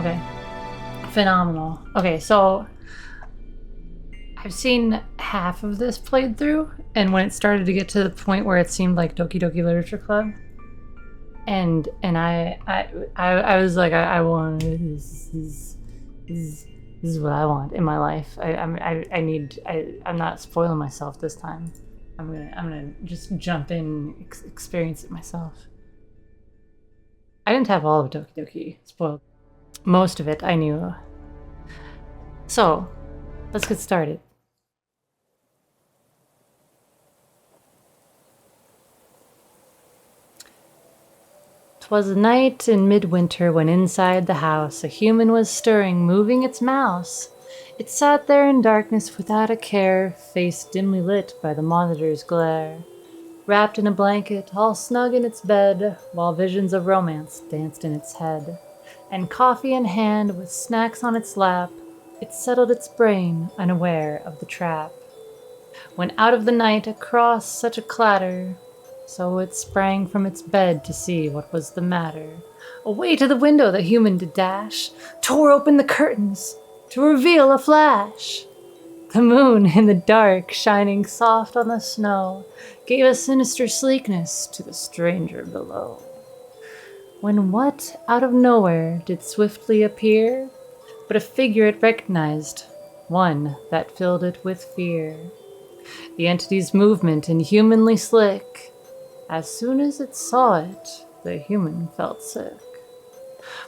Okay. Phenomenal. Okay, so I've seen half of this played through, and when it started to get to the point where it seemed like Doki Doki Literature Club, and I was like, I want this is what I want in my life. I'm not spoiling myself this time. I'm gonna just jump in, experience it myself. I didn't have all of Doki Doki spoiled. Most of it I knew. So, let's get started. 'Twas a night in midwinter when inside the house a human was stirring, moving its mouse. It sat there in darkness without a care, face dimly lit by the monitor's glare. Wrapped in a blanket, all snug in its bed, while visions of romance danced in its head. And coffee in hand, with snacks on its lap, it settled its brain, unaware of the trap. When out of the night across such a clatter, so it sprang from its bed to see what was the matter. Away to the window the human did dash, tore open the curtains to reveal a flash. The moon in the dark, shining soft on the snow, gave a sinister sleekness to the stranger below. When what out of nowhere did swiftly appear, but a figure it recognized, one that filled it with fear. The entity's movement inhumanly slick. As soon as it saw it, the human felt sick.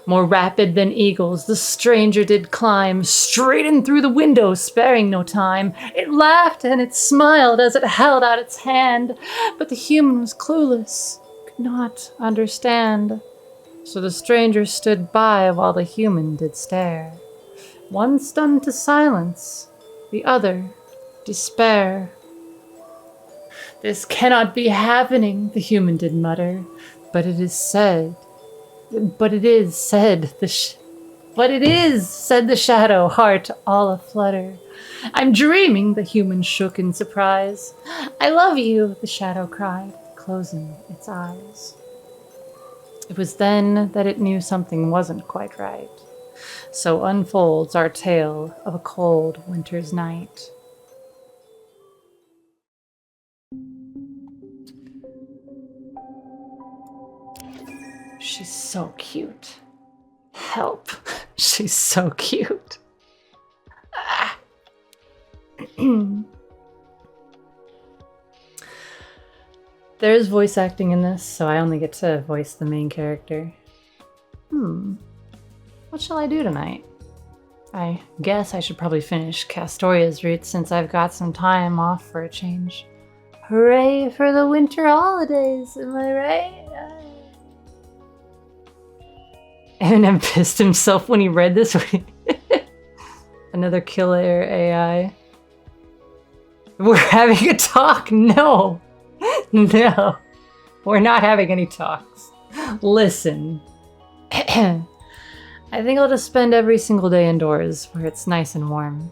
More rapid than eagles, the stranger did climb, straight in through the window, sparing no time. It laughed and it smiled as it held out its hand, but the human was clueless, could not understand. So the stranger stood by while the human did stare. One stunned to silence, the other despair. This cannot be happening, the human did mutter, but it is, said the shadow, heart all aflutter. I'm dreaming, the human shook in surprise. I love you, the shadow cried, closing its eyes. It was then that it knew something wasn't quite right. So unfolds our tale of a cold winter's night. She's so cute. Help. She's so cute. Ah. There's voice acting in this, so I only get to voice the main character. What shall I do tonight? I guess I should probably finish Castoria's route since I've got some time off for a change. Hooray for the winter holidays, am I right? Eminem pissed himself when he read this. Another killer AI. We're having a talk. No. No. We're not having any talks. Listen. I think I'll just spend every single day indoors where it's nice and warm.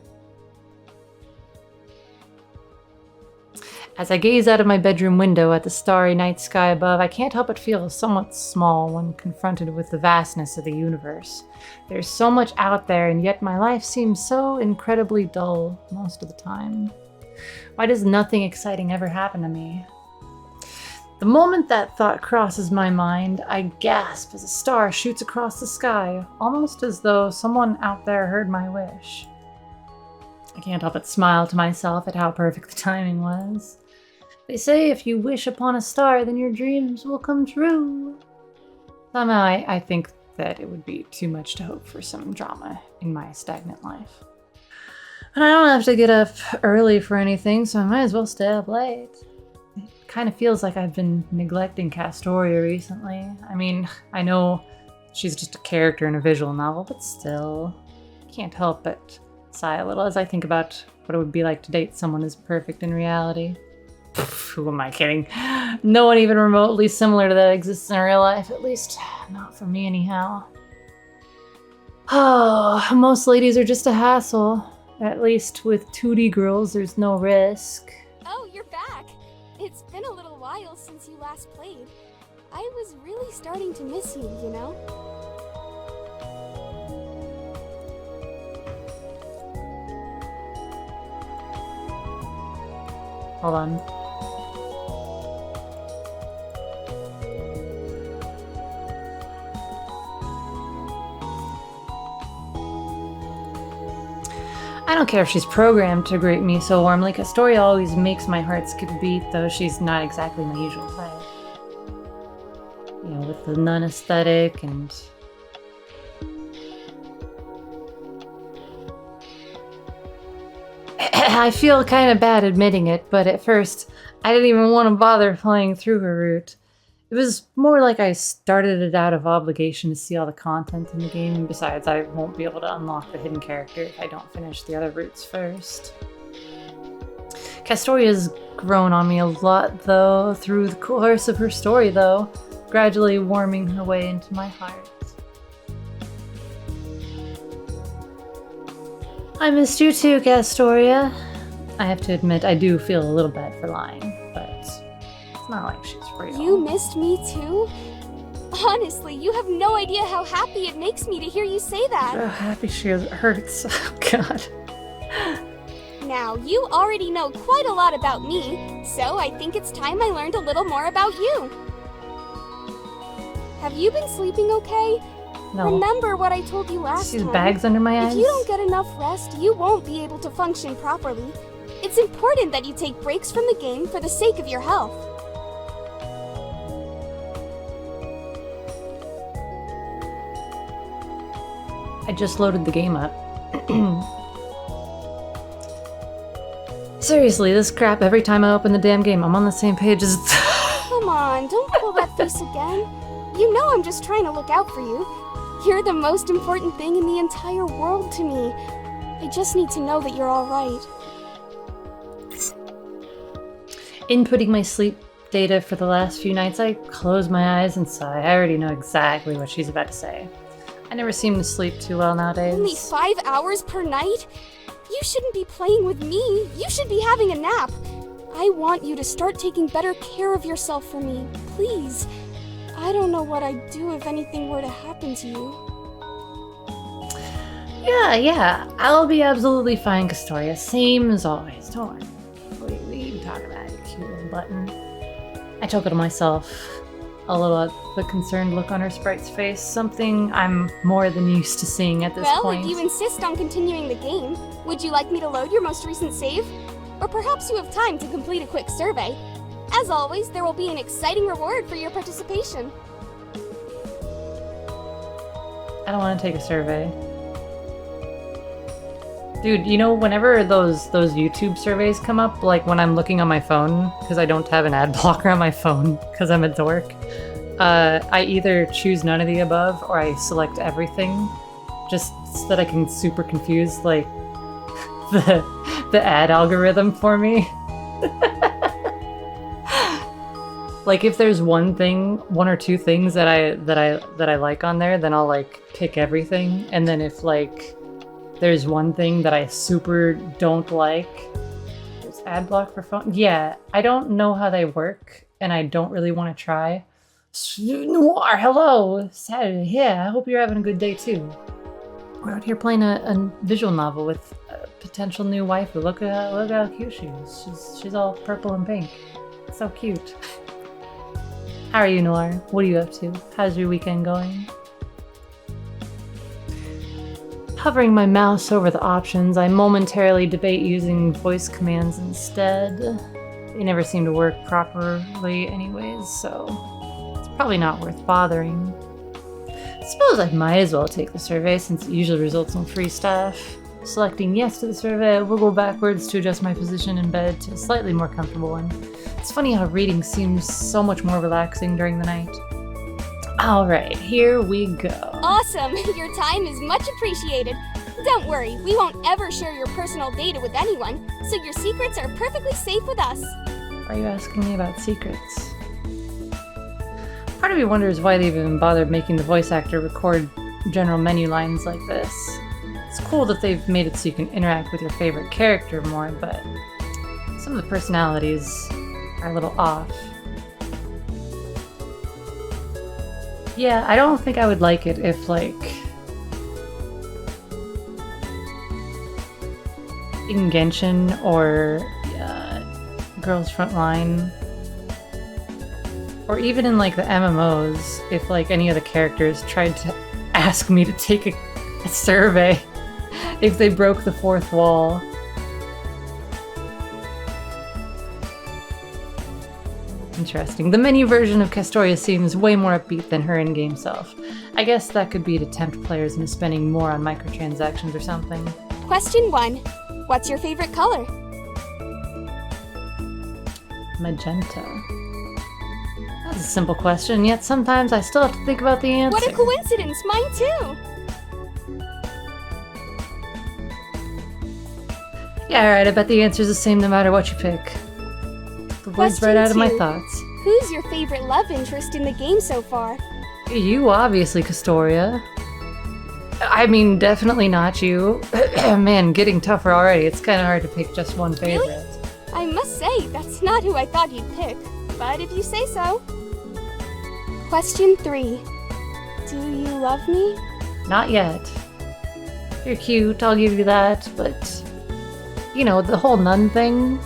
As I gaze out of my bedroom window at the starry night sky above, I can't help but feel somewhat small when confronted with the vastness of the universe. There's so much out there, and yet my life seems so incredibly dull most of the time. Why does nothing exciting ever happen to me? The moment that thought crosses my mind, I gasp as a star shoots across the sky, almost as though someone out there heard my wish. I can't help but smile to myself at how perfect the timing was. They say if you wish upon a star, then your dreams will come true. Somehow I think that it would be too much to hope for some drama in my stagnant life. But I don't have to get up early for anything, so I might as well stay up late. It kind of feels like I've been neglecting Castoria recently. I mean, I know she's just a character in a visual novel, but still, I can't help but sigh a little as I think about what it would be like to date someone as perfect in reality. Who am I kidding? No one even remotely similar to that exists in real life, at least not for me anyhow. Oh, most ladies are just a hassle. At least with 2D girls, there's no risk. Oh, you're back! It's been a little while since you last played. I was really starting to miss you, you know? Hold on. I don't care if she's programmed to greet me so warmly, because Story always makes my heart skip a beat, though she's not exactly my usual type. You know, with the nun aesthetic and... I feel kind of bad admitting it, but at first, I didn't even want to bother playing through her route. It was more like I started it out of obligation to see all the content in the game, and besides, I won't be able to unlock the hidden character if I don't finish the other routes first. Castoria's grown on me a lot, though, through the course of her story, though, gradually warming her way into my heart. I missed you too, Castoria. I have to admit, I do feel a little bad for lying, but it's not like she's real. You missed me too? Honestly, you have no idea how happy it makes me to hear you say that. Oh, happy she is. It hurts. Oh, God. Now, you already know quite a lot about me, so I think it's time I learned a little more about you. Have you been sleeping okay? No. Remember what I told you last See the time? bags under my eyes? If you don't get enough rest, you won't be able to function properly. It's important that you take breaks from the game for the sake of your health. I just loaded the game up. Seriously, this crap every time I open the damn game. I'm on the same page as... Come on, don't pull that face again. You know I'm just trying to look out for you. You're the most important thing in the entire world to me. I just need to know that you're alright. Inputting my sleep data for the last few nights, I close my eyes and sigh. I already know exactly what she's about to say. I never seem to sleep too well nowadays. Only 5 hours per night? You shouldn't be playing with me. You should be having a nap. I want you to start taking better care of yourself for me. Please. I don't know what I'd do if anything were to happen to you. Yeah. I'll be absolutely fine, Castoria. Same as always. Don't worry. We can talk about it, cute little button. I chuckle to myself, a little at the concerned look on her sprite's face, something I'm more than used to seeing at this point. Well, if you insist on continuing the game, would you like me to load your most recent save? Or perhaps you have time to complete a quick survey. As always, there will be an exciting reward for your participation. I don't want to take a survey. Dude, you know, whenever those YouTube surveys come up, like when I'm looking on my phone, because I don't have an ad blocker on my phone, because I'm a dork, I either choose none of the above, or I select everything, just so that I can super confuse, like, the ad algorithm for me. Like, if there's one or two things that I like on there, then I'll like pick everything. And then if like there's one thing that I super don't like, there's ad block for phone. Yeah, I don't know how they work, and I don't really want to try. Noir, hello, Saturday. Yeah, I hope you're having a good day too. We're out here playing a visual novel with a potential new waifu. Look how cute she is. She's all purple and pink. So cute. How are you, Noir? What are you up to? How's your weekend going? Hovering my mouse over the options, I momentarily debate using voice commands instead. They never seem to work properly anyways, so it's probably not worth bothering. I suppose I might as well take the survey since it usually results in free stuff. Selecting yes to the survey, I wiggle backwards to adjust my position in bed to a slightly more comfortable one. It's funny how reading seems so much more relaxing during the night. Alright, here we go. Awesome! Your time is much appreciated. Don't worry, we won't ever share your personal data with anyone, so your secrets are perfectly safe with us. Why are you asking me about secrets? Part of me wonders why they've even bothered making the voice actor record general menu lines like this. It's cool that they've made it so you can interact with your favorite character more, but some of the personalities are a little off. Yeah, I don't think I would like it if, like, in Genshin or Girls Frontline. Or even in like the MMOs, if like any of the characters tried to ask me to take a survey, if they broke the fourth wall. Interesting. The menu version of Castoria seems way more upbeat than her in-game self. I guess that could be to tempt players into spending more on microtransactions or something. Question 1. What's your favorite color? Magenta. That's a simple question, yet sometimes I still have to think about the answer. What a coincidence! Mine too! Yeah, alright, I bet the answer's the same no matter what you pick. The words right out of my thoughts. Who's your favorite love interest in the game so far? You, obviously, Castoria. I mean, definitely not you. Man, getting tougher already. It's kind of hard to pick just one favorite. Really? I must say, that's not who I thought you'd pick. But if you say so. Question 3. Do you love me? Not yet. You're cute, I'll give you that, but... You know, the whole nun thing...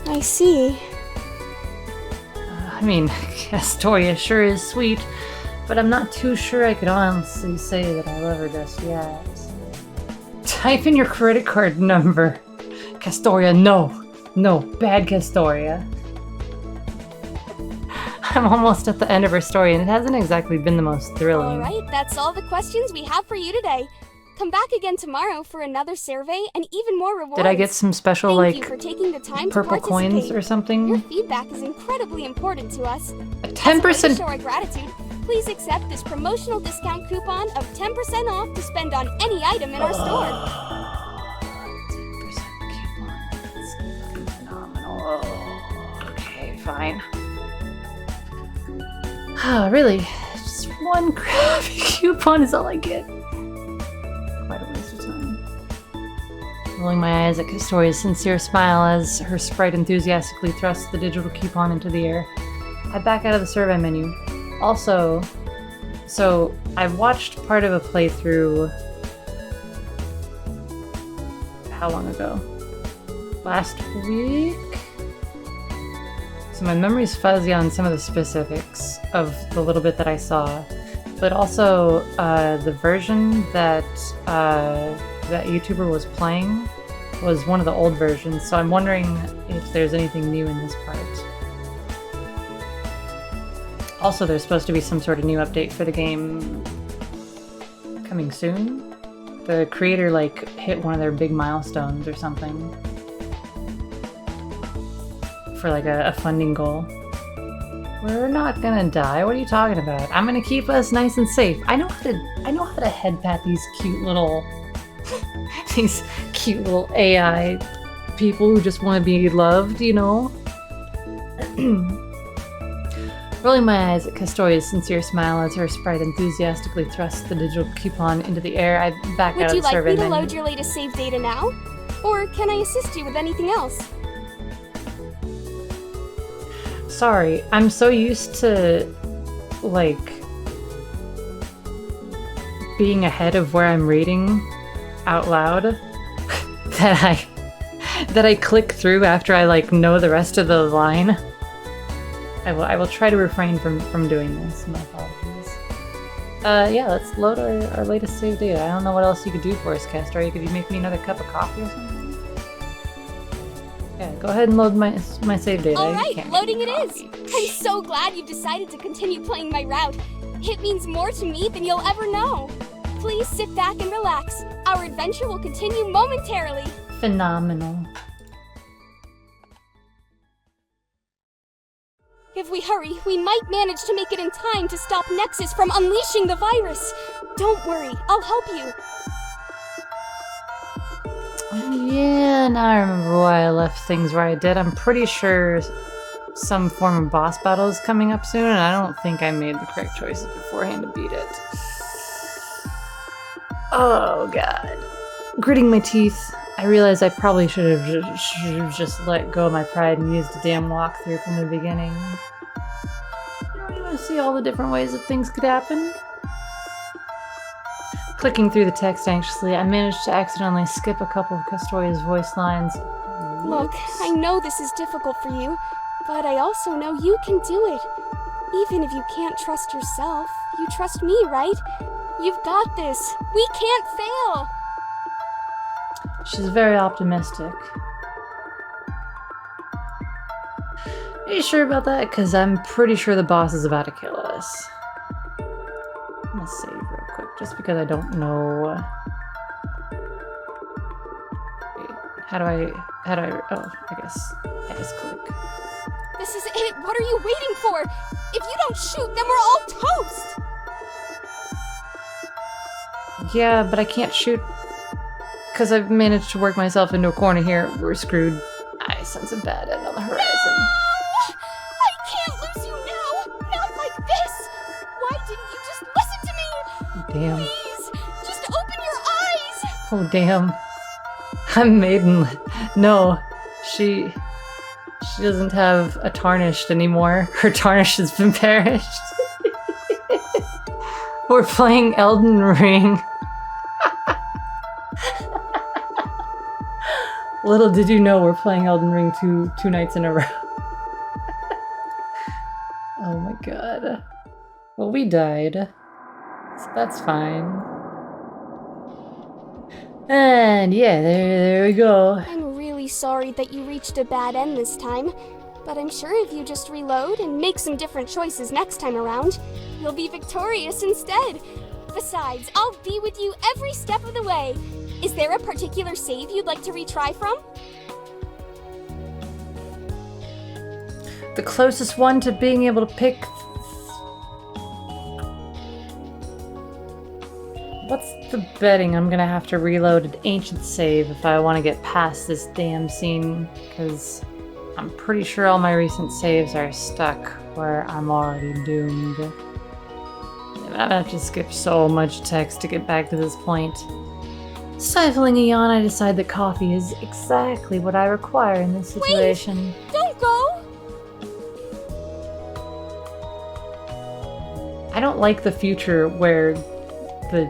I see. I mean, Castoria sure is sweet, but I'm not too sure I could honestly say that I love her just yet. Type in your credit card number. Castoria, no. No, bad Castoria. I'm almost at the end of her story, and it hasn't exactly been the most thrilling. Alright, that's all the questions we have for you today. Come back again tomorrow for another survey and even more rewards. Did I get some special, Thank you like, for taking the time purple to coins or something? Your feedback is incredibly important to us. A 10%. As a way to show our gratitude, please accept this promotional discount coupon of 10% off to spend on any item in our store. 10% coupon. That's phenomenal. Okay, fine. Oh, really? Just one crappy coupon is all I get. Quite a waste of time. Rolling my eyes at Castoria's sincere smile as her sprite enthusiastically thrusts the digital coupon into the air, I back out of the survey menu. Also, so I've watched part of a playthrough. How long ago? Last week? So my memory's fuzzy on some of the specifics of the little bit that I saw. But also, the version that that YouTuber was playing was one of the old versions, so I'm wondering if there's anything new in this part. Also, there's supposed to be some sort of new update for the game coming soon. The creator, like, hit one of their big milestones or something. For, like, a funding goal. We're not gonna die. What are you talking about? I'm gonna keep us nice and safe. I know how to head pat these cute little these cute little AI people who just want to be loved, you know? Rolling my eyes at Castoria's sincere smile as her sprite enthusiastically thrusts the digital coupon into the air, I back out of the survey Would you like me to menu. load your latest save data now? Or can I assist you with anything else? Sorry, I'm so used to, like, being ahead of where I'm reading out loud that I click through after I, like, know the rest of the line. I will try to refrain from doing this. My apologies. Yeah, let's load our latest save data. I don't know what else you could do for us, Castor. Could you make me another cup of coffee or something? Yeah, go ahead and load my save data. Alright, loading it is! I'm so glad you decided to continue playing my route. It means more to me than you'll ever know. Please sit back and relax. Our adventure will continue momentarily. Phenomenal. If we hurry, we might manage to make it in time to stop Nexus from unleashing the virus. Don't worry, I'll help you. Yeah, now I remember why I left things where I did. I'm pretty sure some form of boss battle is coming up soon, and I don't think I made the correct choices beforehand to beat it. Oh god. Gritting my teeth, I realized I probably should have just let go of my pride and used a damn walkthrough from the beginning. You don't even see all the different ways that things could happen. Clicking through the text anxiously, I managed to accidentally skip a couple of Castoria's voice lines. Look, I know this is difficult for you, but I also know you can do it. Even if you can't trust yourself, you trust me, right? You've got this. We can't fail. She's very optimistic. Are you sure about that? Because I'm pretty sure the boss is about to kill us. I'm gonna save real quick, just because I don't know. Wait, how do I, oh, I guess click. This is it. What are you waiting for? If you don't shoot, then we're all toast. Yeah, but I can't shoot because I've managed to work myself into a corner here. We're screwed. I sense a bad end on the horizon. No! I can't lose you now! Not like this! Why didn't you just listen to me? Damn. Please, just open your eyes! Oh, damn. I'm maidenless. No, she doesn't have a tarnished anymore. Her tarnish has been perished. We're playing Elden Ring. Little did you know we're playing Elden Ring two nights in a row. Oh my god. Well, we died. So that's fine. And yeah, there we go. I'm really sorry that you reached a bad end this time, but I'm sure if you just reload and make some different choices next time around, you'll be victorious instead. Besides, I'll be with you every step of the way. Is there a particular save you'd like to retry from? The closest one to being able to pick... What's the betting? I'm gonna have to reload an ancient save if I want to get past this damn scene, because I'm pretty sure all my recent saves are stuck where I'm already doomed. I have to skip so much text to get back to this point. Stifling a yawn, I decide that coffee is exactly what I require in this situation. Wait! Don't go! I don't like the future where the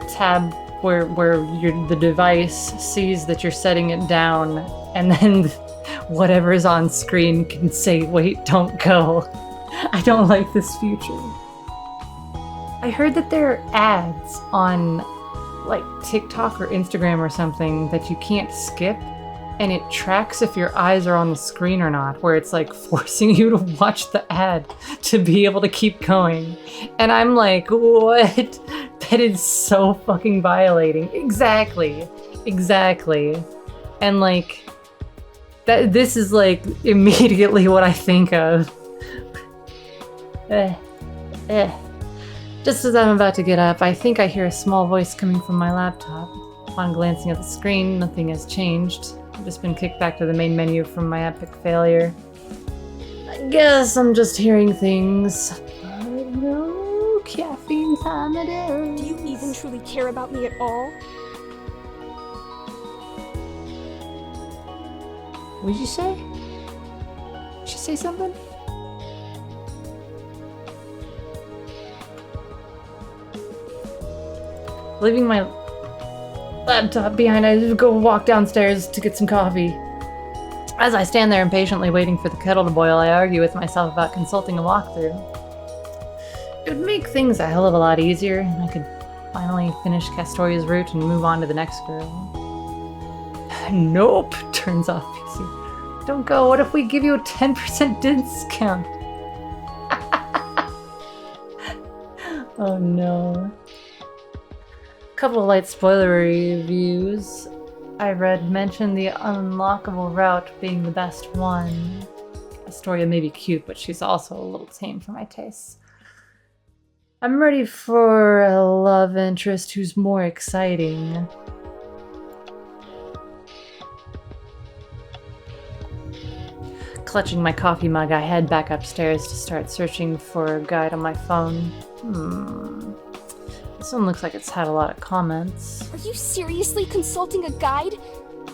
tab where the device sees that you're setting it down, and then whatever is on screen can say, "Wait, don't go." I don't like this future. I heard that there are ads on like TikTok or Instagram or something that you can't skip, and it tracks if your eyes are on the screen or not, where it's like forcing you to watch the ad to be able to keep going. And I'm like, what? That is so fucking violating. Exactly. And like, this is like immediately what I think of. Just as I'm about to get up, I think I hear a small voice coming from my laptop. Upon glancing at the screen, nothing has changed. I've just been kicked back to the main menu from my epic failure. I guess I'm just hearing things. But no, caffeine time it is. Do you even truly care about me at all? What did you say? Did you say something? Leaving my laptop behind, I just go walk downstairs to get some coffee. As I stand there impatiently waiting for the kettle to boil, I argue with myself about consulting a walkthrough. It would make things a hell of a lot easier, and I could finally finish Castoria's route and move on to the next girl. Nope, turns off PC. Don't go, what if we give you a 10% discount? Oh no. Couple of light spoiler reviews I read mentioned the unlockable route being the best one. Astoria may be cute, but she's also a little tame for my tastes. I'm ready for a love interest who's more exciting. Clutching my coffee mug, I head back upstairs to start searching for a guide on my phone. This one looks like it's had a lot of comments. Are you seriously consulting a guide?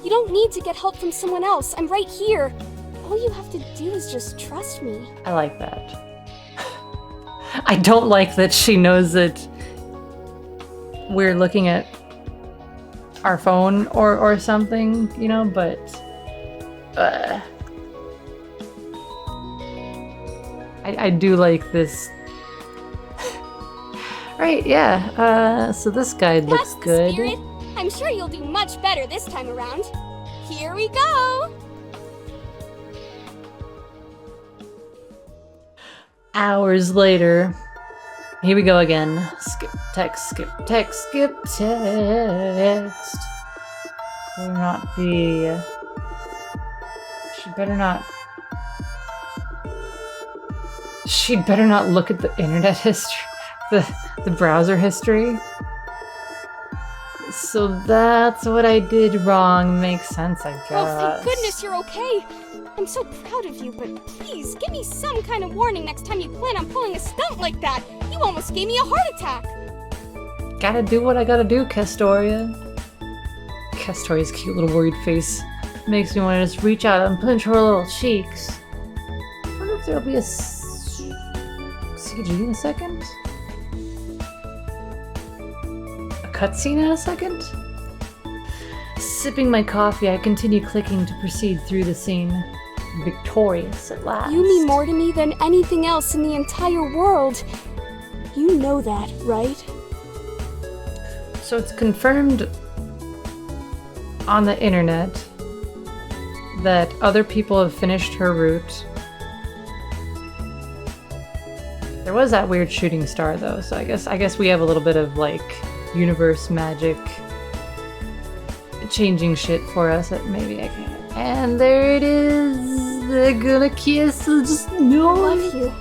You don't need to get help from someone else. I'm right here. All you have to do is just trust me. I like that. I don't like that she knows that we're looking at our phone or something, you know, but I do like this. Right, yeah. So this guide looks That's good. the spirit. I'm sure you'll do much better this time around. Here we go! Hours later. Here we go again. Skip text, skip text, skip text. Better not be... She'd better not look at the internet history. The browser history. So that's what I did wrong. Makes sense, I guess. Oh, thank goodness you're okay. I'm so proud of you, but please, give me some kind of warning next time you plan on pulling a stunt like that. You almost gave me a heart attack. Gotta do what I gotta do, Castoria. Castoria's cute little worried face makes me want to just reach out and pinch her little cheeks. I wonder if there'll be a CG in a second? A cutscene in a second? Sipping my coffee, I continue clicking to proceed through the scene. Victorious at last. You mean more to me than anything else in the entire world. You know that, right? So it's confirmed on the internet that other people have finished her route. There was that weird shooting star though, so I guess we have a little bit of like universe magic changing shit for us that maybe I can't. And there it is. They're gonna kiss. Just no. I love you.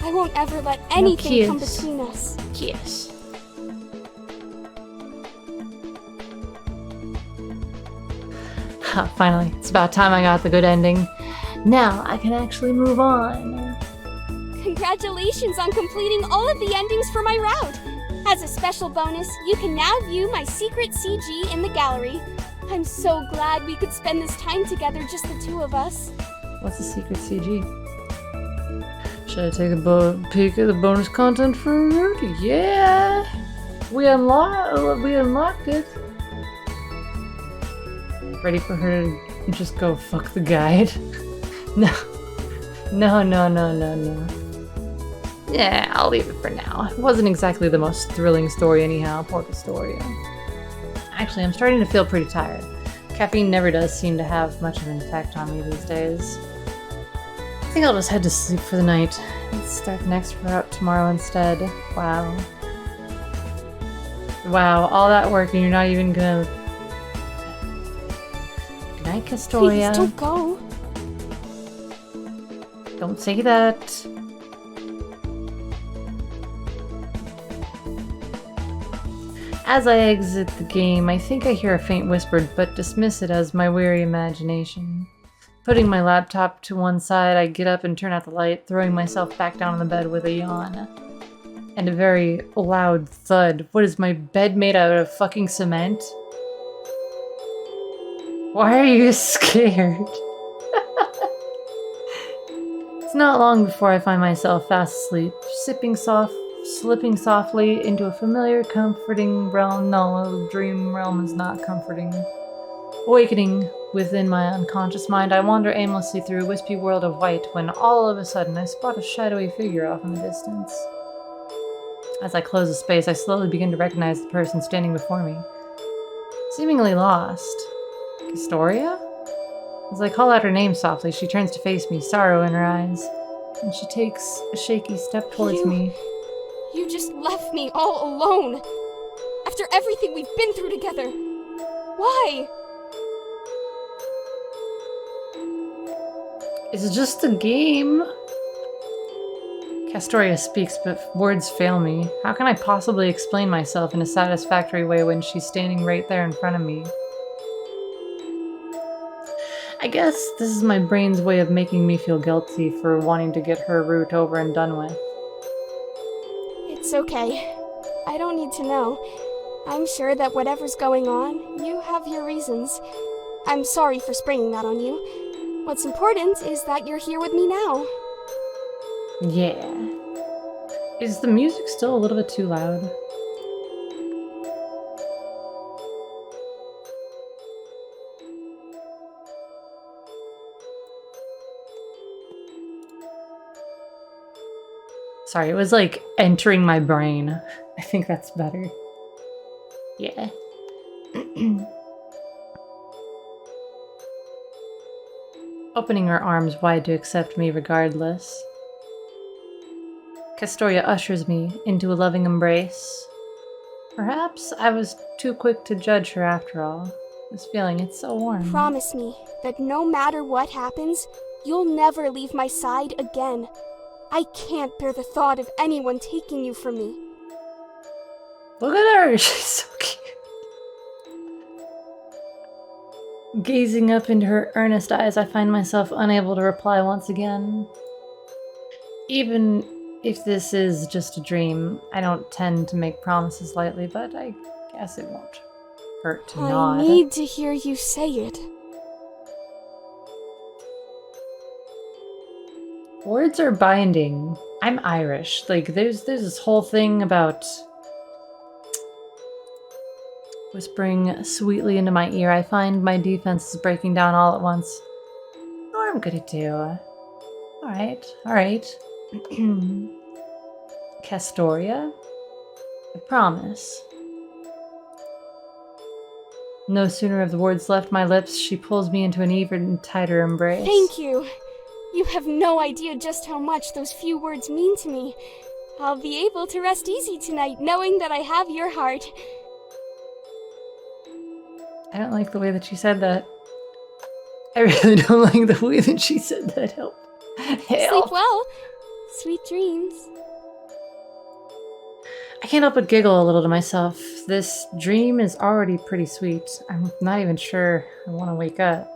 I won't ever let anything come between us. Kiss. Finally, it's about time I got the good ending. Now I can actually move on. Congratulations on completing all of the endings for my route. As a special bonus, you can now view my secret CG in the gallery. I'm so glad we could spend this time together, just the two of us. What's the secret CG? Should I take a peek at the bonus content for Rudy? Yeah! We unlocked it. Ready for her to just go fuck the guide? No. No. Yeah, I'll leave it for now. It wasn't exactly the most thrilling story anyhow, poor Castoria. Actually, I'm starting to feel pretty tired. Caffeine never does seem to have much of an effect on me these days. I think I'll just head to sleep for the night and start the next route tomorrow instead. Wow. Wow, all that work and you're not even gonna... Good night, Castoria. Please don't go. Don't say that. As I exit the game, I think I hear a faint whisper, but dismiss it as my weary imagination. Putting my laptop to one side, I get up and turn out the light, throwing myself back down on the bed with a yawn. And a very loud thud. What is my bed made out of fucking cement? Why are you scared? It's not long before I find myself fast asleep, slipping softly into a familiar, comforting realm. No, dream realm is not comforting. Awakening within my unconscious mind, I wander aimlessly through a wispy world of white when all of a sudden I spot a shadowy figure off in the distance. As I close the space, I slowly begin to recognize the person standing before me. Seemingly lost. Castoria? As I call out her name softly, she turns to face me, sorrow in her eyes, and she takes a shaky step towards me. You just left me all alone. After everything we've been through together. Why? It's just a game. Castoria speaks, but words fail me. How can I possibly explain myself in a satisfactory way when she's standing right there in front of me? I guess this is my brain's way of making me feel guilty for wanting to get her route over and done with. It's okay. I don't need to know. I'm sure that whatever's going on, you have your reasons. I'm sorry for springing that on you. What's important is that you're here with me now. Yeah. Is the music still a little bit too loud? Sorry, it was like entering my brain. I think that's better. Yeah. Opening her arms wide to accept me regardless. Castoria ushers me into a loving embrace. Perhaps I was too quick to judge her after all. This feeling, it's so warm. Promise me that no matter what happens, you'll never leave my side again. I can't bear the thought of anyone taking you from me. Look at her! She's so cute. Gazing up into her earnest eyes, I find myself unable to reply once again. Even if this is just a dream, I don't tend to make promises lightly, but I guess it won't hurt to nod. I need to hear you say it. Words are binding. I'm Irish. Like, there's this whole thing about whispering sweetly into my ear. I find my defense is breaking down all at once. Oh, I'm gonna do. Alright. Castoria? I promise. No sooner have the words left my lips, she pulls me into an even tighter embrace. Thank you. You have no idea just how much those few words mean to me. I'll be able to rest easy tonight, knowing that I have your heart. I don't like the way that she said that. I really don't like the way that she said that. Help. Sleep well. Sweet dreams. I can't help but giggle a little to myself. This dream is already pretty sweet. I'm not even sure I want to wake up.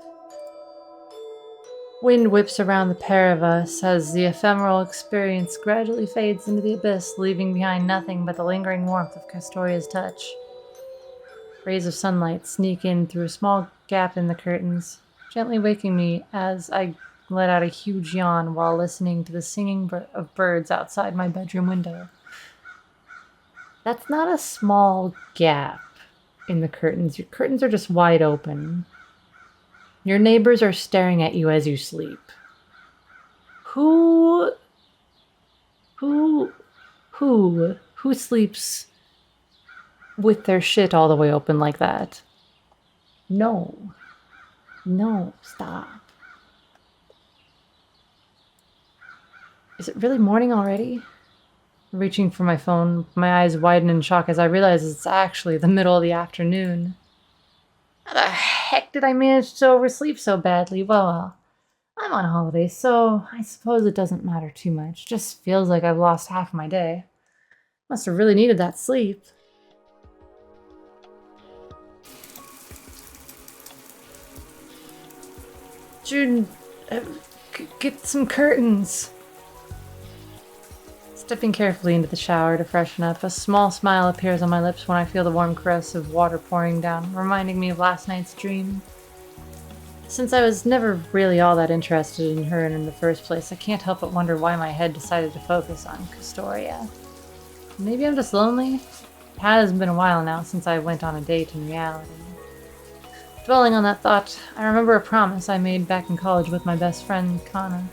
Wind whips around the pair of us as the ephemeral experience gradually fades into the abyss, leaving behind nothing but the lingering warmth of Castoria's touch. Rays of sunlight sneak in through a small gap in the curtains, gently waking me as I let out a huge yawn while listening to the singing of birds outside my bedroom window. That's not a small gap in the curtains. Your curtains are just wide open. Your neighbors are staring at you as you sleep. Who sleeps with their shit all the way open like that? No, stop. Is it really morning already? Reaching for my phone, my eyes widen in shock as I realize it's actually the middle of the afternoon. How the heck did I manage to oversleep so badly? Well, I'm on holiday, so I suppose it doesn't matter too much. Just feels like I've lost half my day. Must have really needed that sleep. June, get some curtains. Stepping carefully into the shower to freshen up, a small smile appears on my lips when I feel the warm caress of water pouring down, reminding me of last night's dream. Since I was never really all that interested in her in the first place, I can't help but wonder why my head decided to focus on Castoria. Maybe I'm just lonely? It has been a while now since I went on a date in reality. Dwelling on that thought, I remember a promise I made back in college with my best friend, Kana.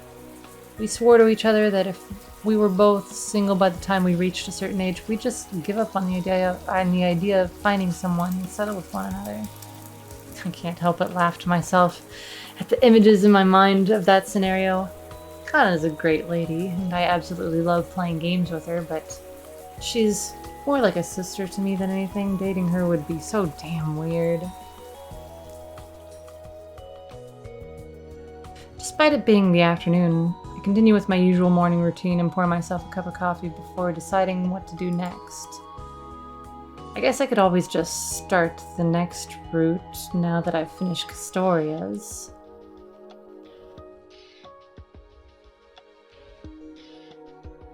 We swore to each other that if we were both single by the time we reached a certain age, we'd just give up on the idea of finding someone and settle with one another. I can't help but laugh to myself at the images in my mind of that scenario. Kana is a great lady, and I absolutely love playing games with her, but she's more like a sister to me than anything. Dating her would be so damn weird. Despite it being the afternoon, I continue with my usual morning routine and pour myself a cup of coffee before deciding what to do next. I guess I could always just start the next route now that I've finished Castoria's.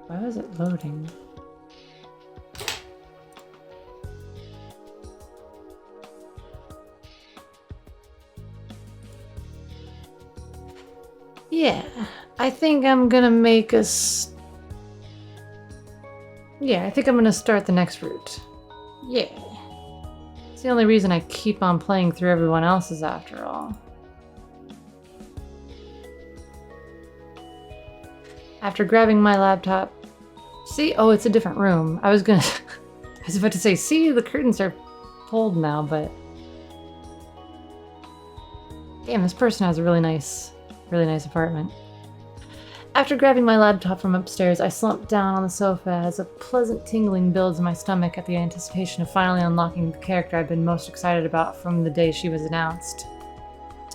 Why was it loading? Yeah, I think I'm gonna make us. Yeah, I think I'm gonna start the next route. Yeah. It's the only reason I keep on playing through everyone else's after all. After grabbing my laptop, See? Oh, it's a different room. I was about to say, see, the curtains are pulled now, but... Damn, this person has a really nice apartment. After grabbing my laptop from upstairs, I slumped down on the sofa as a pleasant tingling builds in my stomach at the anticipation of finally unlocking the character I've been most excited about from the day she was announced.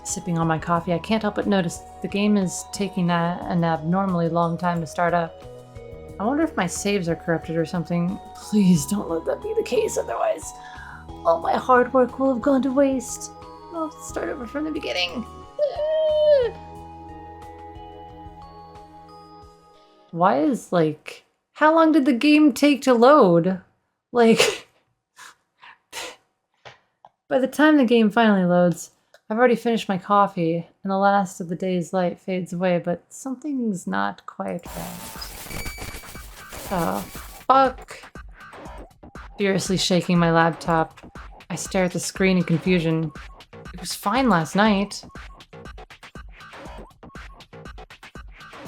Sipping on my coffee, I can't help but notice the game is taking an abnormally long time to start up. I wonder if my saves are corrupted or something. Please don't let that be the case, otherwise all my hard work will have gone to waste. I'll start over from the beginning. Why is, like... How long did the game take to load? Like... By the time the game finally loads, I've already finished my coffee, and the last of the day's light fades away, but something's not quite right. Oh, fuck. Furiously shaking my laptop, I stare at the screen in confusion. It was fine last night.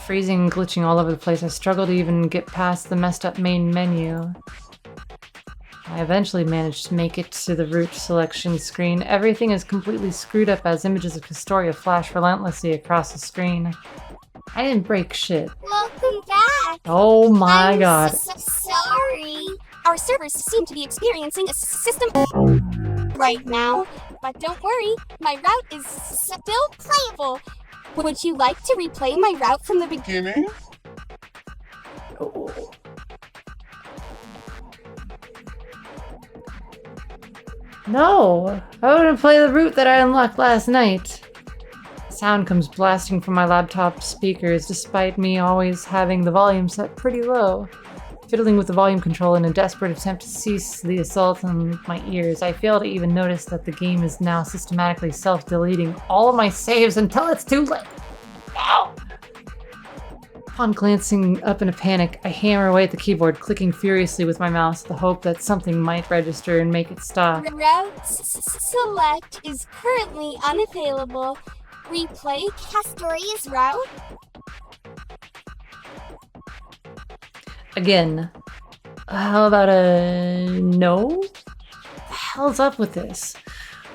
Freezing and glitching all over the place, I struggle to even get past the messed up main menu. I eventually managed to make it to the root selection screen. Everything is completely screwed up as images of Castoria flash relentlessly across the screen. I didn't break shit. Welcome back. Oh my god. Sorry. Our servers seem to be experiencing a system right now. But don't worry, my route is still playable. Would you like to replay my route from the beginning? Oh. No! I want to play the route that I unlocked last night. Sound comes blasting from my laptop speakers, despite me always having the volume set pretty low. Fiddling with the volume control in a desperate attempt to cease the assault on my ears, I fail to even notice that the game is now systematically self-deleting all of my saves until it's too late. Ow! Upon glancing up in a panic, I hammer away at the keyboard, clicking furiously with my mouse, the hope that something might register and make it stop. Route select is currently unavailable. Replay Castoria's route. Again. How about a no? What the hell's up with this?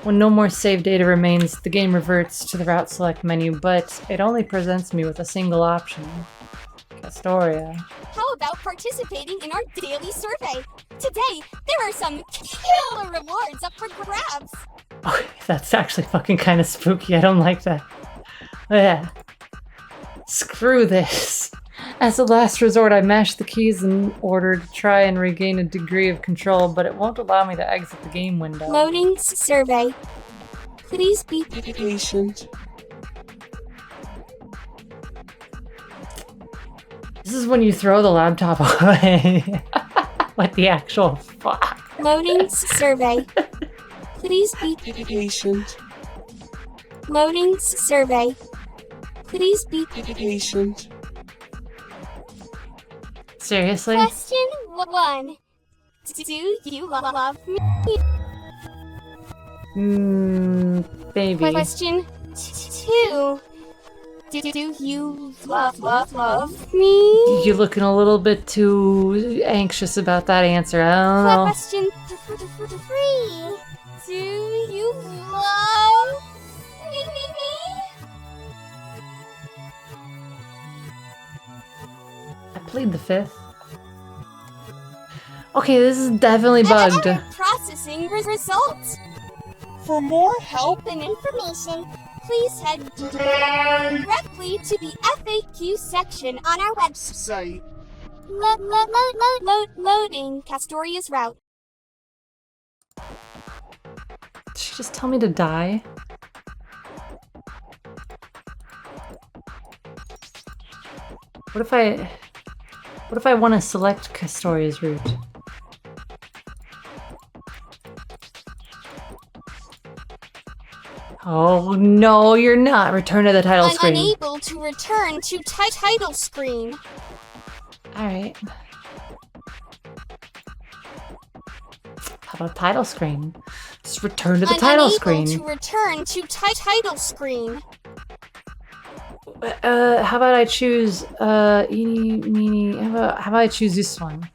When no more save data remains, the game reverts to the route select menu, but it only presents me with a single option. Castoria. How about participating in our daily survey? Today, there are some killer rewards up for grabs. Oh, that's actually fucking kind of spooky. I don't like that. Yeah. Screw this. As a last resort, I mash the keys in order to try and regain a degree of control, but it won't allow me to exit the game window. Loading survey. Please be patient. This is when you throw the laptop away. What the actual fuck? Loading survey. Please be patient. Loading survey. Please be patient. Seriously? Question 1. Do you love me? Baby. Question 2. Do you love me? You're looking a little bit too anxious about that answer. I don't know. Question 3. Do you love me? I plead the fifth. Okay, this is definitely bugged. Processing results. For more help and information, please head directly to the FAQ section on our website. Loading Castoria's route. Did she just tell me to die? What if I want to select Castoria's route? Oh no, you're not. Return to the title screen. I'm unable to return to title screen. Alright. How about title screen? Just return to the title screen. I'm unable to return to title screen. How about I choose, eeny, meeny, how about I choose this one?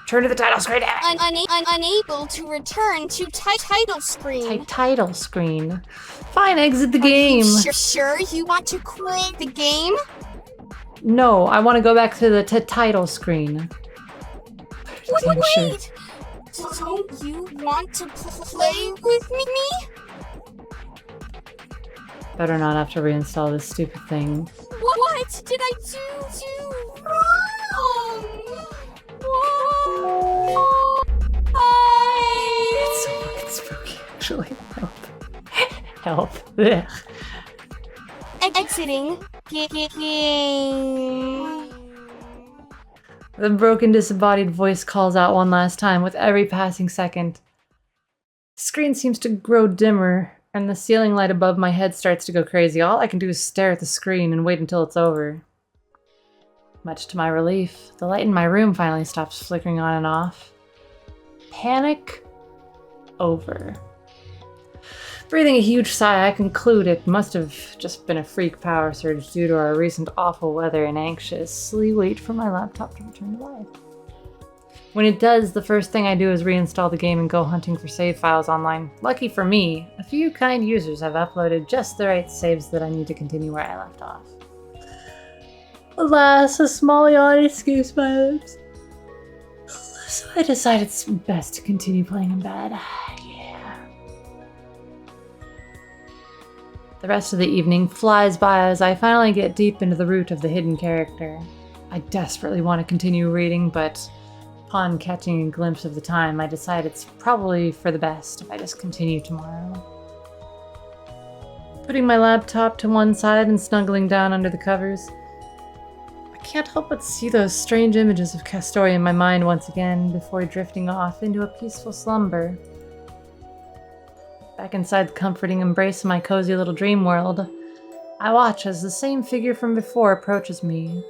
Turn to the title screen. Unable to return to title screen. Title screen. Fine, exit the game. Are you sure you want to quit the game? No, I want to go back to the title screen. Wait! Don't you want to play with me? Better not have to reinstall this stupid thing. What did I do wrong? It's so fucking spooky, actually. Help. Ugh. Exiting game. The broken, disembodied voice calls out one last time with every passing second. The screen seems to grow dimmer, and the ceiling light above my head starts to go crazy. All I can do is stare at the screen and wait until it's over. Much to my relief, the light in my room finally stops flickering on and off. Panic over. Breathing a huge sigh, I conclude it must have just been a freak power surge due to our recent awful weather and anxiously wait for my laptop to return to life. When it does, the first thing I do is reinstall the game and go hunting for save files online. Lucky for me, a few kind users have uploaded just the right saves that I need to continue where I left off. Alas, a small yawn escapes my lips. So I decide it's best to continue playing in bed. Yeah. The rest of the evening flies by as I finally get deep into the root of the hidden character. I desperately want to continue reading, but upon catching a glimpse of the time, I decide it's probably for the best if I just continue tomorrow. Putting my laptop to one side and snuggling down under the covers, I can't help but see those strange images of Castoria in my mind once again before drifting off into a peaceful slumber. Back inside the comforting embrace of my cozy little dream world, I watch as the same figure from before approaches me.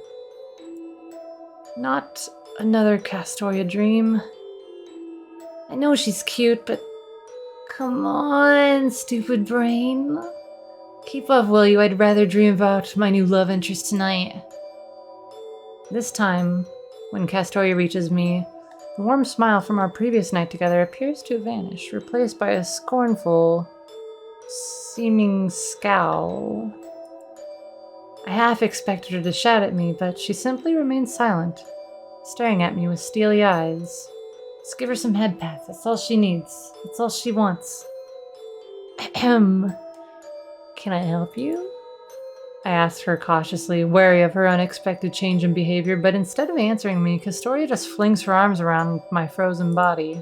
Not another Castoria dream. I know she's cute, but come on, stupid brain. Keep up, will you? I'd rather dream about my new love interest tonight. This time, when Castoria reaches me, the warm smile from our previous night together appears to have vanished, replaced by a scornful, seeming scowl. I half expected her to shout at me, but she simply remained silent, staring at me with steely eyes. Just give her some head pats, that's all she needs. That's all she wants. Ahem. Can I help you? I asked her cautiously, wary of her unexpected change in behavior, but instead of answering me, Castoria just flings her arms around my frozen body.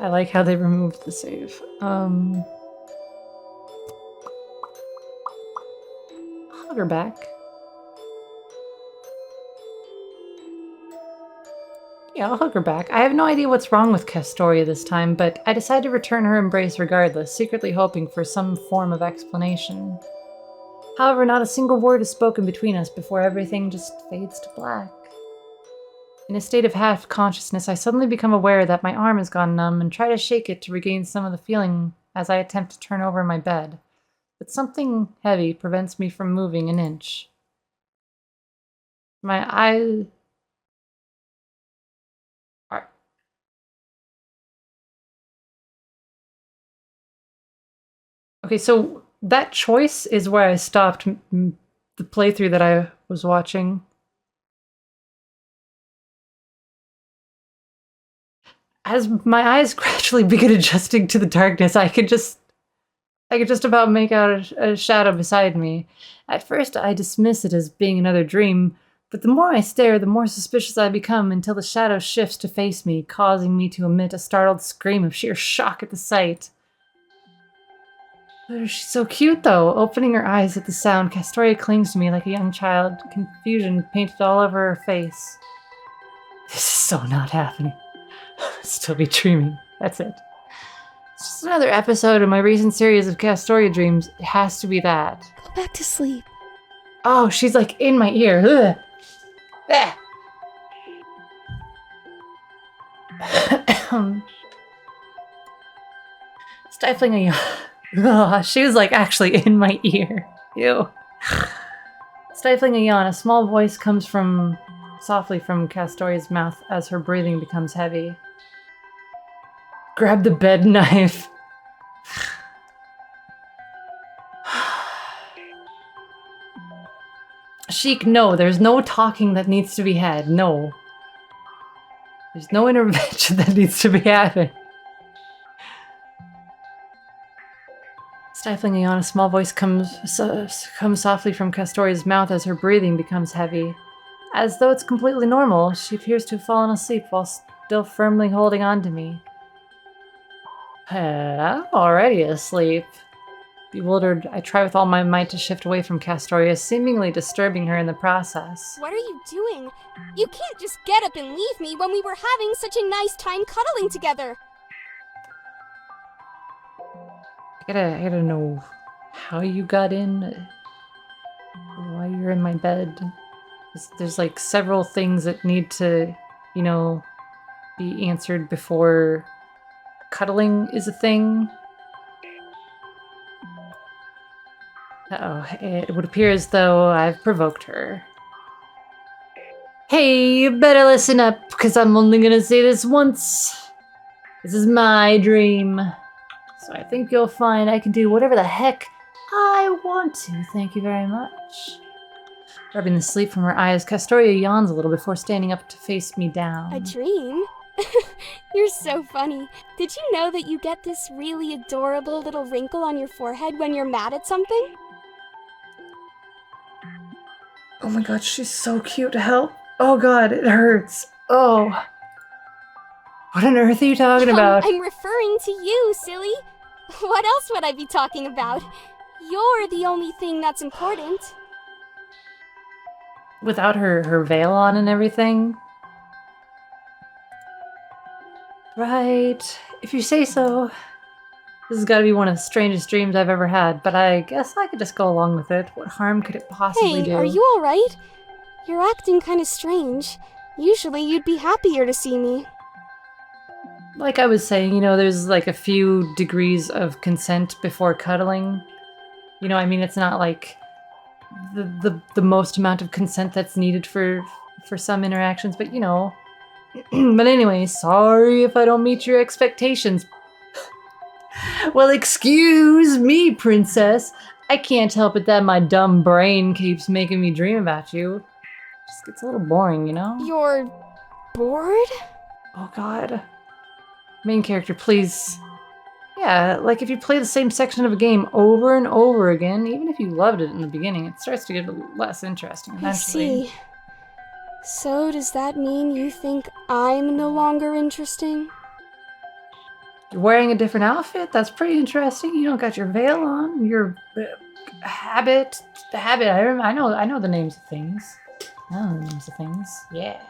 I like how they removed the save. Hug her back. Yeah, I'll hug her back. I have no idea what's wrong with Castoria this time, but I decide to return her embrace regardless, secretly hoping for some form of explanation. However, not a single word is spoken between us before everything just fades to black. In a state of half-consciousness, I suddenly become aware that my arm has gone numb and try to shake it to regain some of the feeling as I attempt to turn over in my bed. But something heavy prevents me from moving an inch. My eyes are... Okay, so that choice is where I stopped the playthrough that I was watching. As my eyes gradually begin adjusting to the darkness, I could just about make out a shadow beside me. At first, I dismiss it as being another dream, but the more I stare, the more suspicious I become until the shadow shifts to face me, causing me to emit a startled scream of sheer shock at the sight. She's so cute, though. Opening her eyes at the sound, Castoria clings to me like a young child, confusion painted all over her face. This is so not happening. Still be dreaming. That's it. It's just another episode of my recent series of Castoria dreams. It has to be that. Go back to sleep. Oh, she's like in my ear. Ugh. Stifling a yawn. Ugh, she was like actually in my ear. Ew. Stifling a yawn, a small voice comes softly from Castoria's mouth as her breathing becomes heavy. Grab the bed knife. Sheik, no, there's no talking that needs to be had. No. There's no intervention that needs to be happening. Stifling a yawn, a small voice comes softly from Castoria's mouth as her breathing becomes heavy. As though it's completely normal, she appears to have fallen asleep while still firmly holding on to me. I'm already asleep. Bewildered, I try with all my might to shift away from Castoria, seemingly disturbing her in the process. What are you doing? You can't just get up and leave me when we were having such a nice time cuddling together. I gotta know how you got in, why you're in my bed. There's like several things that need to, you know, be answered before cuddling is a thing. Uh-oh, it would appear as though I've provoked her. Hey, you better listen up, because I'm only gonna say this once. This is my dream. So I think you'll find I can do whatever the heck I want to. Thank you very much. Rubbing the sleep from her eyes, Castoria yawns a little before standing up to face me down. A dream? You're so funny. Did you know that you get this really adorable little wrinkle on your forehead when you're mad at something? Oh my god, she's so cute. Help. Oh god, it hurts. Oh. What on earth are you talking about? I'm referring to you, silly. What else would I be talking about? You're the only thing that's important. Without her veil on and everything? Right. If you say so. This has got to be one of the strangest dreams I've ever had, but I guess I could just go along with it. What harm could it possibly do? Hey, are you alright? You're acting kind of strange. Usually you'd be happier to see me. Like I was saying, you know, there's like a few degrees of consent before cuddling. You know, I mean, it's not like the most amount of consent that's needed for some interactions, but you know. But anyway, sorry if I don't meet your expectations. Well, excuse me, princess. I can't help it that my dumb brain keeps making me dream about you. It just gets a little boring, you know? You're bored? Oh god. Main character, please. Yeah, like if you play the same section of a game over and over again, even if you loved it in the beginning, it starts to get less interesting eventually. I see. So does that mean you think I'm no longer interesting? You're wearing a different outfit? That's pretty interesting. You don't got your veil on. Your habit. The habit. I know the names of things. I know the names of things. Yeah.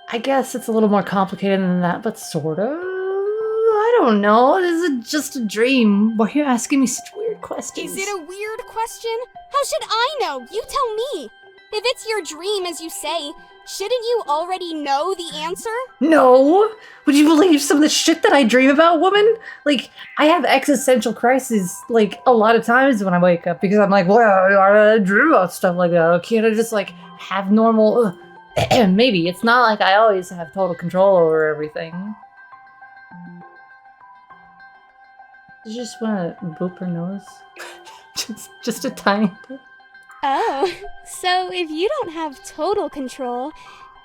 I guess it's a little more complicated than that, but sort of. I don't know. This is just a dream. Why are you asking me such weird questions? Is it a weird question? How should I know? You tell me. If it's your dream, as you say, shouldn't you already know the answer? No! Would you believe some of the shit that I dream about, woman? Like, I have existential crises, like, a lot of times when I wake up, because I'm like, well, I dream about stuff like that. Can't I just, like, have normal... Maybe. It's not like I always have total control over everything. You just want to boop her nose? just a tiny bit. Oh, so if you don't have total control,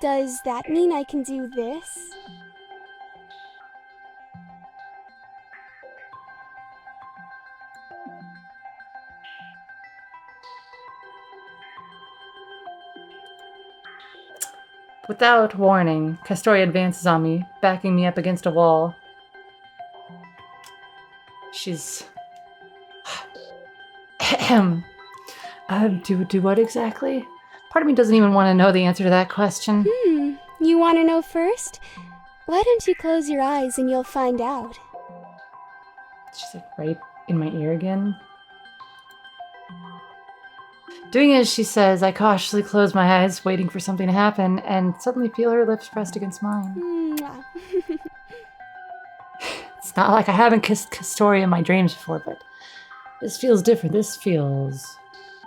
does that mean I can do this? Without warning, Castoria advances on me, backing me up against a wall. She's... do what exactly? Part of me doesn't even want to know the answer to that question. You want to know first? Why don't you close your eyes and you'll find out? She's like right in my ear again. Doing as she says, I cautiously close my eyes, waiting for something to happen, and suddenly feel her lips pressed against mine. Mwah. It's not like I haven't kissed Castoria in my dreams before, but this feels different. This feels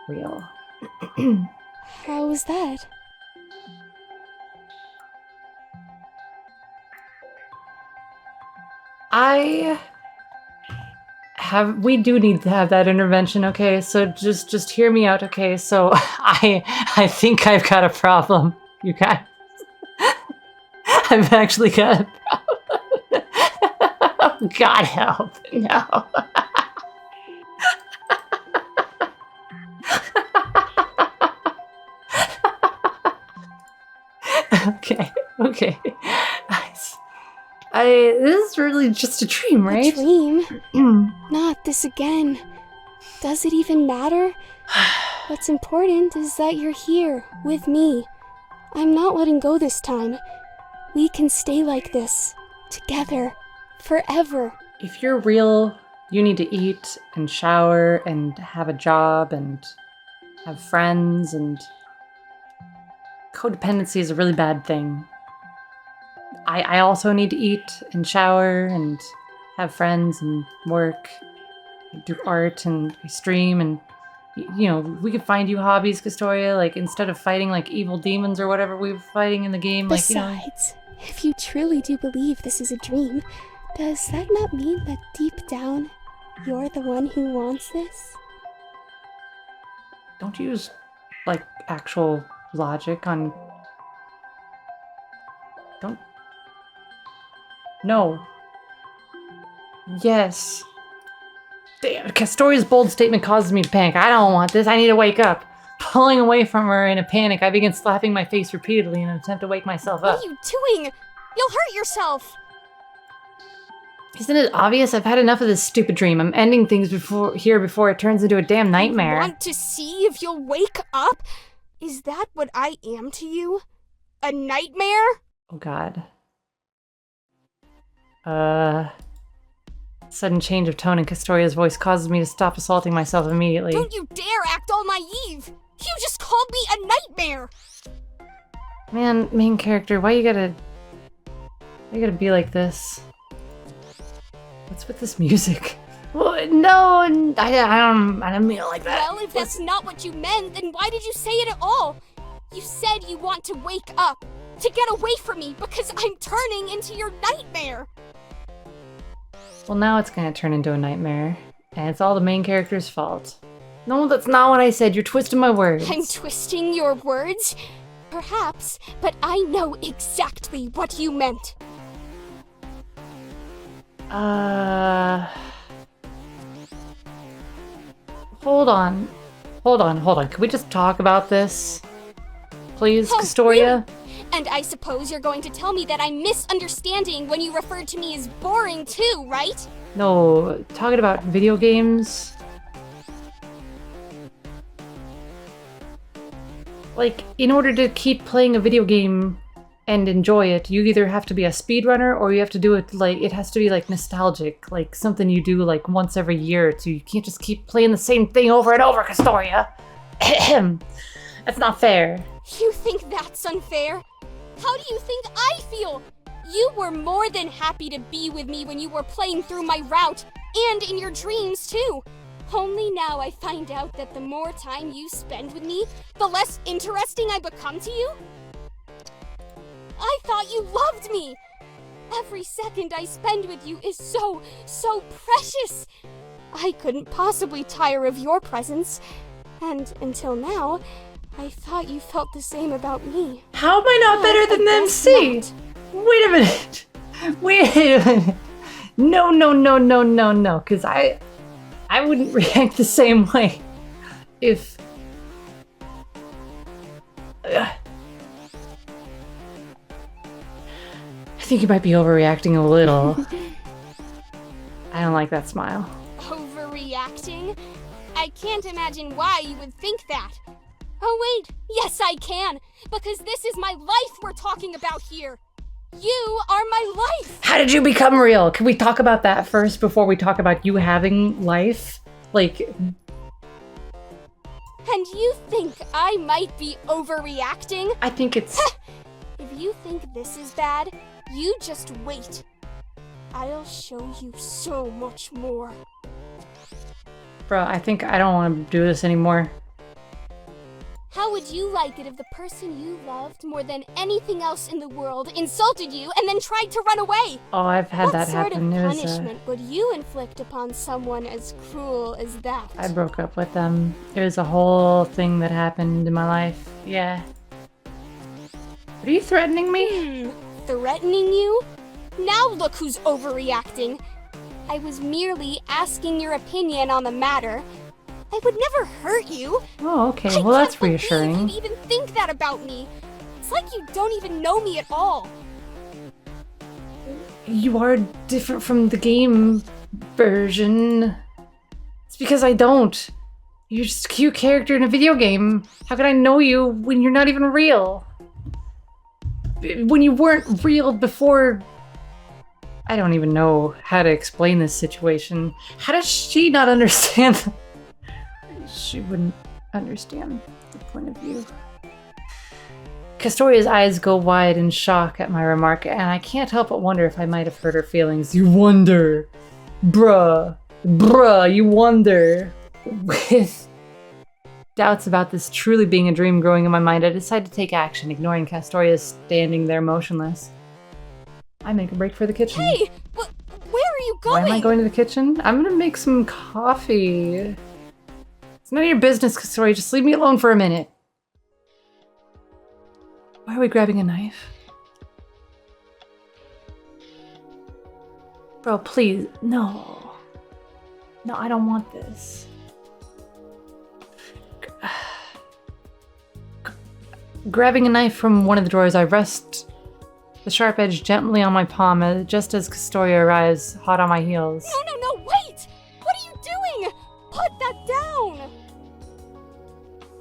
real. How was that? We do need to have that intervention, okay? So just hear me out, okay? So I think I've got a problem, you guys. I've actually got a problem. God help, no. Okay. This is really just a dream, right? A dream? Not this again. Does it even matter? What's important is that you're here, with me. I'm not letting go this time. We can stay like this, together, forever. If you're real, you need to eat and shower and have a job and have friends, and codependency is a really bad thing. I also need to eat and shower and have friends and work, and do art and stream, and you know, we could find you hobbies, Castoria, like instead of fighting like evil demons or whatever we were fighting in the game. Besides, if you truly do believe this is a dream, does that not mean that deep down, you're the one who wants this? Don't use like actual logic on. Don't. No. Yes. Damn, Castoria's bold statement causes me to panic. I don't want this. I need to wake up. Pulling away from her in a panic, I begin slapping my face repeatedly in an attempt to wake myself up. What are you doing? You'll hurt yourself! Isn't it obvious? I've had enough of this stupid dream. I'm ending things before it turns into a damn nightmare. You want to see if you'll wake up? Is that what I am to you? A nightmare? Oh god. Sudden change of tone in Castoria's voice causes me to stop assaulting myself immediately. Don't you dare act all naive! You just called me a nightmare! Man, main character, why you gotta be like this? What's with this music? Well, no, I don't mean it like that. Well, if that's not what you meant, then why did you say it at all? You said you want to wake up, to get away from me, because I'm turning into your nightmare! Well, now it's gonna turn into a nightmare, and it's all the main character's fault. No, that's not what I said. You're twisting my words. I'm twisting your words? Perhaps, but I know exactly what you meant. Hold on. Can we just talk about this? Please, Oh, Castoria? really? And I suppose you're going to tell me that I'm misunderstanding when you referred to me as boring too, right? No, talking about video games. Like, in order to keep playing a video game and enjoy it, you either have to be a speedrunner or you have to do it like, it has to be like nostalgic, like something you do like once every year or two. You can't just keep playing the same thing over and over, Castoria. That's not fair. You think that's unfair? How do you think I feel? You were more than happy to be with me when you were playing through my route, and in your dreams too. Only now I find out that the more time you spend with me, the less interesting I become to you? I thought you loved me! Every second I spend with you is so precious! I couldn't possibly tire of your presence, and until now, I thought you felt the same about me. How am I not better than them? See? Wait a minute. Wait a minute. No, because I wouldn't react the same way if... I think you might be overreacting a little. I don't like that smile. Overreacting? I can't imagine why you would think that. Oh wait, yes I can, because this is my life we're talking about here. You are my life! How did you become real? Can we talk about that first before we talk about you having life? Like, And you think I might be overreacting? I think it's... If you think this is bad, you just wait. I'll show you so much more. Bro, I think I don't want to do this anymore. How would you like it if the person you loved more than anything else in the world insulted you and then tried to run away? Oh, I've had that happen. What sort of punishment would you inflict upon someone as cruel as that? I broke up with them. It was a whole thing that happened in my life. Yeah. Are you threatening me? Threatening you? Now look who's overreacting. I was merely asking your opinion on the matter. I would never hurt you. Oh, okay. Well, that's reassuring. I can't believe you'd even think that about me. It's like you don't even know me at all. You are different from the game version. It's because I don't. You're just a cute character in a video game. How could I know you when you're not even real? When you weren't real before... I don't even know how to explain this situation. How does she not understand? She wouldn't understand the point of view. Castoria's eyes go wide in shock at my remark, and I can't help but wonder if I might have hurt her feelings. You wonder. Bruh, you wonder. With doubts about this truly being a dream growing in my mind, I decide to take action, ignoring Castoria standing there motionless. I make a break for the kitchen. Hey, where are you going? Why am I going to the kitchen? I'm gonna make some coffee. It's none of your business, Castoria. Just leave me alone for a minute. Why are we grabbing a knife? Bro, please. No. No, I don't want this. Grabbing a knife from one of the drawers, I rest the sharp edge gently on my palm just as Castoria arrives, hot on my heels. No, wait! What are you doing? Put that down!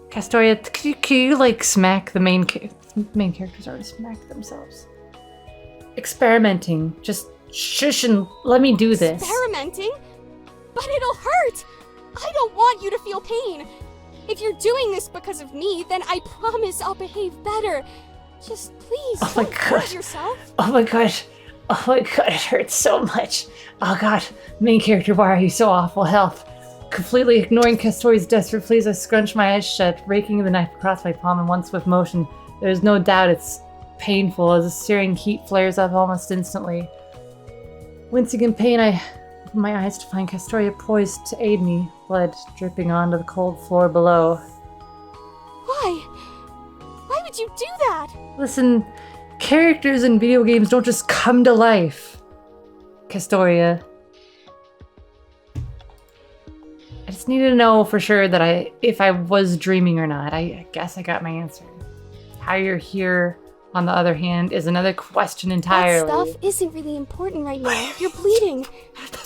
Castoria, can you like smack the main characters already smack themselves? Experimenting. Just shush and let me do this. Experimenting? But it'll hurt! I don't want you to feel pain. If you're doing this because of me, then I promise I'll behave better. Just please don't hurt yourself. Oh my god. Oh my god, it hurts so much. Oh god, main character, why are you so awful? Help. Completely ignoring Castoria's desperate pleas, I scrunch my eyes shut, raking the knife across my palm in one swift motion. There's no doubt it's painful as the searing heat flares up almost instantly. Wincing in pain, I open my eyes to find Castoria poised to aid me, blood dripping onto the cold floor below. Why? Why would you do that? Listen, characters in video games don't just come to life. Castoria. I just need to know for sure that if I was dreaming or not. I guess I got my answer. How you're here, on the other hand, is another question entirely. That stuff isn't really important right now. You're bleeding.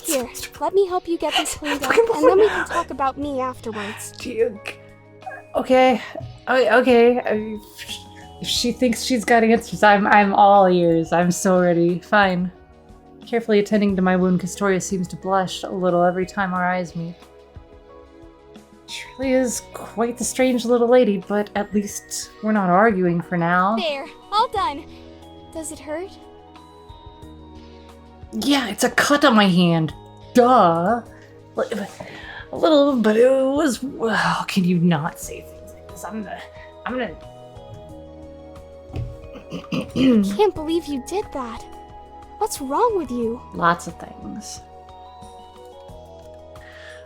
Here, let me help you get this cleaned up, and then we can talk about me afterwards. Okay. Okay. If she thinks she's got answers, I'm all ears. I'm so ready. Fine. Carefully attending to my wound, Castoria seems to blush a little every time our eyes meet. She really is quite the strange little lady, but at least we're not arguing for now. There, all done. Does it hurt? Yeah, it's a cut on my hand. Duh. A little, but it was... How can you not say things like this? I'm gonna... I can't believe you did that. What's wrong with you? Lots of things.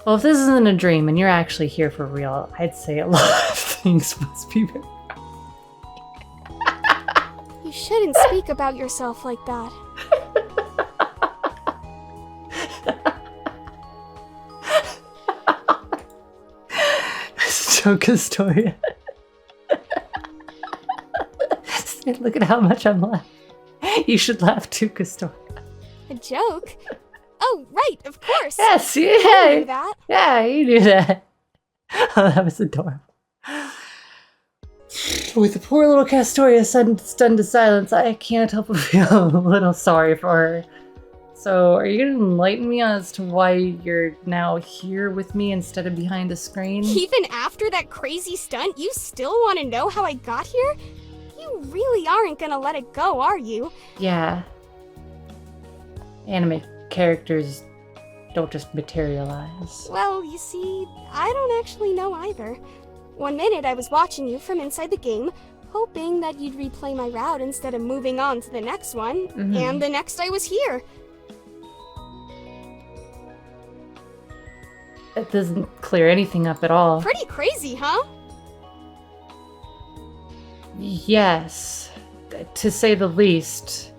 Well, if this isn't a dream and you're actually here for real, I'd say a lot of things must be very wrong. You shouldn't speak about yourself like that. So, Castoria. Look at how much I'm laughing. You should laugh too, Castoria. A joke? Oh, right, of course. Yes, yeah. I knew that. Yeah, you knew that. Oh, that was adorable. With the poor little Castoria stunned to silence, I can't help but feel a little sorry for her. So, are you going to enlighten me as to why you're now here with me instead of behind a screen? Even after that crazy stunt, you still want to know how I got here? You really aren't gonna let it go, are you? Yeah. Anime characters don't just materialize. Well, you see, I don't actually know either. One minute I was watching you from inside the game, hoping that you'd replay my route instead of moving on to the next one, and the next I was here. It doesn't clear anything up at all. Pretty crazy, huh? Yes, to say the least.